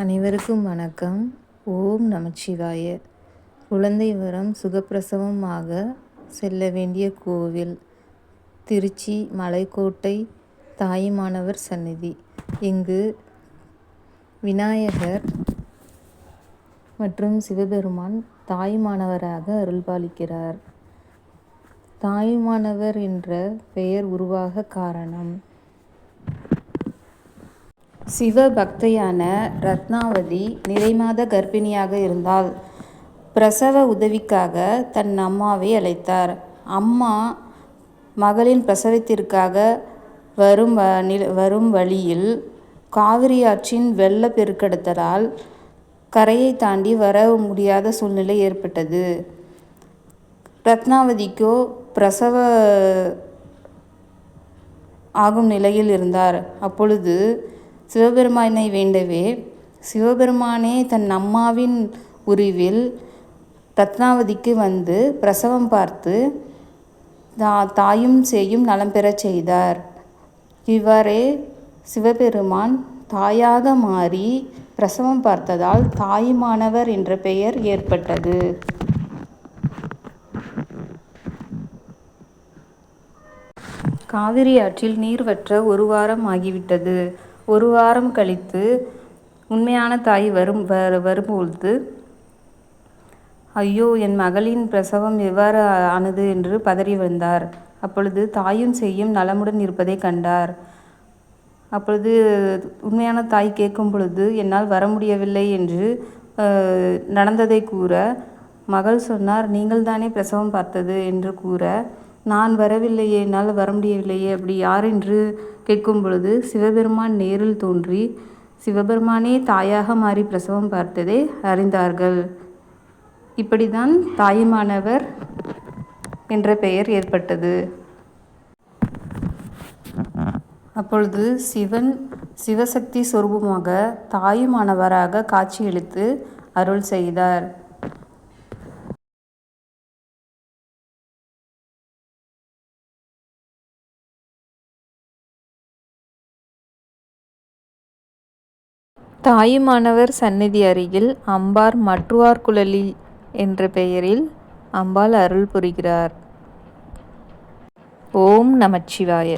அனைவருக்கும் வணக்கம். ஓம் நமச்சிவாய. குழந்தை வரம் சுகப்பிரசவமாக செல்ல வேண்டிய கோவில் திருச்சி மலைக்கோட்டை தாயுமானவர் சந்நிதி. இங்கு விநாயகர் மற்றும் சிவபெருமான் தாயுமானவராக அருள்பாலிக்கிறார். தாயுமானவர் என்ற பெயர் உருவாக காரணம், சிவபக்தையான ரத்னாவதி நிறைமாத கர்ப்பிணியாக இருந்தால் பிரசவ உதவிக்காக தன் அம்மாவை அழைத்தார். அம்மா மகளின் பிரசவத்திற்காக வரும் வழியில் காவிரி ஆற்றின் வெள்ள பெருக்கெடுத்ததால் கரையை தாண்டி வர முடியாத சூழ்நிலை ஏற்பட்டது. ரத்னாவதிக்கோ பிரசவ ஆகும் நிலையில் இருந்தார். அப்பொழுது சிவபெருமானை வேண்டவே சிவபெருமானே தன் அம்மாவின் உருவில் ரத்னாவதிக்கு வந்து பிரசவம் பார்த்து தாயும் சேயும் நலம் பெறச் செய்தார். இவ்வாறே சிவபெருமான் தாயாக மாறி பிரசவம் பார்த்ததால் தாயுமானவர் என்ற பெயர் ஏற்பட்டது. காவிரி ஆற்றில் நீர் வற்ற 1 வாரம் ஆகிவிட்டது. 1 வாரம் கழித்து உண்மையான தாய் வரும்பொழுது, ஐயோ, என் மகளின் பிரசவம் எவ்வாறு ஆனது என்று பதறி வந்தார். அப்பொழுது தாயும் சேயும் நலமுடன் இருப்பதை கண்டார். அப்பொழுது உண்மையான தாய் கேட்கும் பொழுது, என்னால் வர முடியவில்லை என்று நடந்ததை கூற, மகள் சொன்னார், நீங்கள் தானே பிரசவம் பார்த்தது என்று கூற, நான் வரவில்லையே, என்னால் வர முடியவில்லையே, அப்படி யார் என்று கேட்கும் பொழுது சிவபெருமான் நேரில் தோன்றி சிவபெருமானே தாயாக மாறி பிரசவம் பார்த்ததை அறிந்தார்கள். இப்படிதான் தாயுமானவர் என்ற பெயர் ஏற்பட்டது. அப்பொழுது சிவன் சிவசக்தி சொரூபமாக தாயுமானவராக காட்சியளித்து அருள் செய்தார். தாயுமானவர் சந்நிதி அருகில் அம்பார் மட்டுவார்குழலி என்ற பெயரில் அம்பாள் அருள் புரிகிறார். ஓம் நமச்சிவாய.